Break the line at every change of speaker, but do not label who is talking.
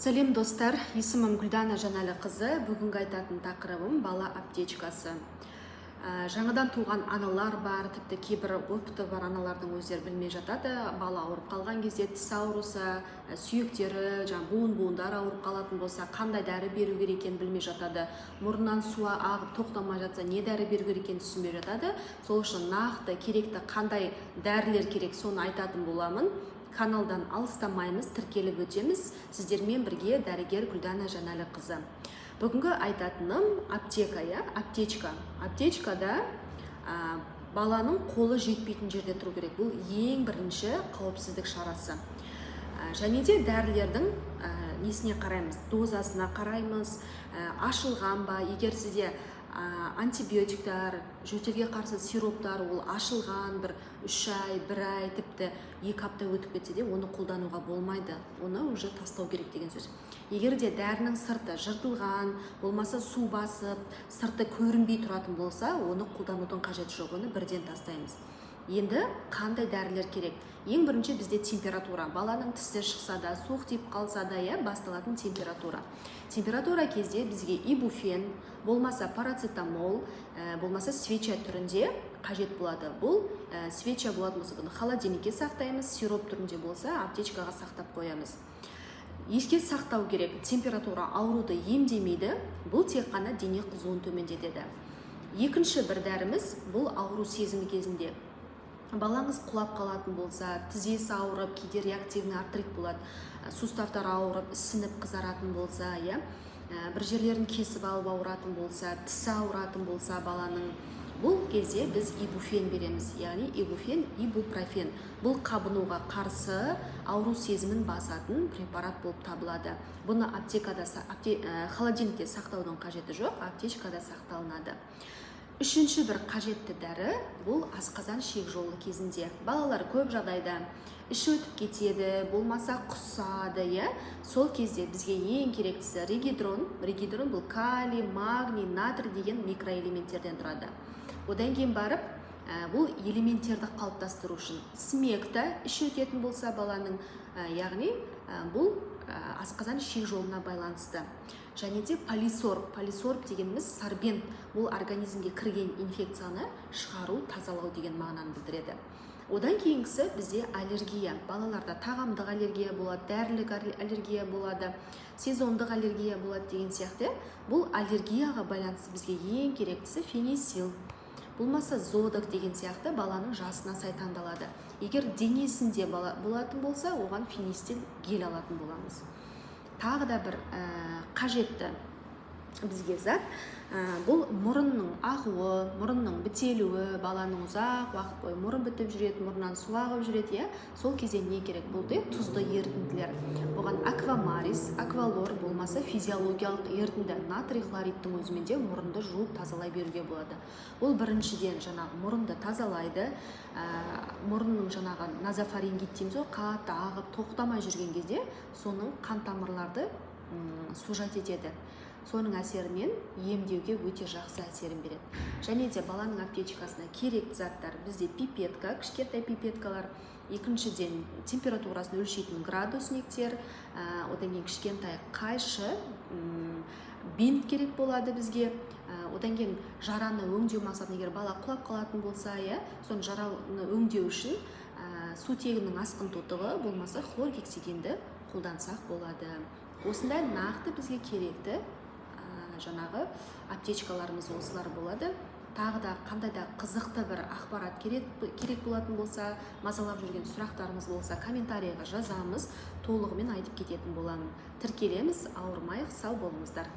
Сәлем достар, есімім Гүлдана Жанәліқызы. Бүгінгі айтатын тақырыбым бала аптечкасы. Жаңадан туған аналар бар, тіпті кейбір опыты бар аналардың өздері білмей жатады. Бала ауырып қалған кезде тіс ауырса, сүйектері, буын-буындар ауырып қалатын болса, қандай дәрі беру керек екенін білмей жатады. Мұрнынан суы ағып тоқтамай жатса, не дәрі беру керек екенін түсінбей жатады. Сол үшін нақты керекті қандай дәрілер керек, соны айтатын боламын. Каналдан алыстамаймыз, тіркеліп өтеміз. Сіздермен бірге дәрігер Гүлдана Жанәліқызы. Бүгінгі айтатыным аптека, аптечка. Аптечкада баланың қолы жетпейтін жерде тұру керек. Бұл ең бірінші қауіпсіздік шарасы. Және де дәрілердің несіне қараймыз, дозасына қараймыз, ашылған ба, егер сізде антибиотиктар, жөтелге қарсы сироптар, ол ашылған бір 3 ай, 1 ай, тіпті 2 апта өтіп кетсе де, оны қолдануға болмайды. Оны уже тастау керек деген сөз. Егер де дәрінің сырты жыртылған, болмаса су басып, сырты көрінбей тұратын болса, оны қолданудың қажеті жоқ, оны бірден тастаймыз. Енді қандай дәрілер керек? Ең бірінші бізде температура. Баланың тісі шықса да, суық тиіп қалса да, басталатын температура. Температура кезде бізге ибуфен, болмаса парацетамол, болмаса свеча түрінде қажет болады. Бұл свеча болатын болса, бұны холодильникке сақтаймыз, сироп түрінде болса, аптечкаға сақтап қоямыз. Еске сақтау керек, температура ауруды емдемейді, бұл тек қана дене қызуын төмендетеді. Екінші бір дәріміз, бұл ауру сезімі кезінде. Балаңыз құлап қалатын болса, тізесі ауырып, кейде реактивный артрит болады, суставтар ауырып, ісініп қызаратын болса, бір жерлерін кесіп алып ауыратын болса, тісі ауыратын болса баланың, бұл кезде біз ибуфен береміз, яғни ибуфен, ибупрофен. Бұл қабынуға қарсы ауру сезімін басатын препарат болып табылады. Бұны холодильникте сақтаудың қажеті жоқ, аптечкада сақталынады. Үшінші бір қажетті дәрі, бұл асқазан ішек жолы кезінде. Балалар көп жағдайда іші өтіп кетеді, болмаса құсады, сол кезде бізге ең керектісі регидрон. Регидрон бұл калий, магний, натрий деген микроэлементтерден тұрады. Одан кейін барып, бұл элементтерді қалыптастыру үшін смекта іші өтетін болса баланың, яғни бұл асқазан ішек жолына байланысты. Және де полисорб дегеніміз сорбент, бұл организмге кірген инфекцияны шығару, тазалау деген мағынаны білдіреді. Одан кейінгісі бізде аллергия. Балаларда тағамдық аллергия болады, дәрілік аллергия болады, сезондық аллергия болады деген сияқты. Бұл аллергияға байланысты бізге ең керектісі фенисил. Болмаса зодок деген сияқты баланың жасына сай таңдалады. Егер денесінде болатын болса, оған фенистил гель алатын боламыз. Тағы да бір қажетті бізге зат, бұл мұрынның ағуы, мұрынның бітелуі, баланың ұзақ уақыт бойы мұрын бітіп жүреді, мұрнынан су ағып жүреді, сол кезде не керек? Бұл тұзды ерітінділер. Бұған аквамарис, аквалор, болмаса физиологиялық ерітінді натрий хлоридтің өзімен де мұрынды жуып тазалай беруге болады. Бұл біріншіден мұрынды тазалайды, мұрынның назофарингит дейміз, қатты ағып тоқтамай жүрген кезде соның қан тамырларды сужать етеді. Соның әсерінен емдеуге өте жақсы әсерін береді. Және де баланың аптечкасына керекті заттар бізде пипетка, кішкентай пипеткалар, екіншіден температурасын өлшейтін градусніктер, одан кейін кішкентай қайшы, бинт керек болады бізге. Одан кейін жараны өңдеу мақсатында, егер бала құлап қалатын болса, соны жараны өңдеу үшін сутегінің асқын тотығы, болмаса хлоргексидинді қолдансақ болады. Осындай нақты бізге керекті аптечкаларымыз осылар болады. Тағы да қандай да қызықты бір ақпарат керек болатын болса, мазалап жүрген сұрақтарымыз болса, комментарийға жазамыз, толығымен айтып кететін боламын. Тіркелеміз, ауырмайық, сау болыңыздар.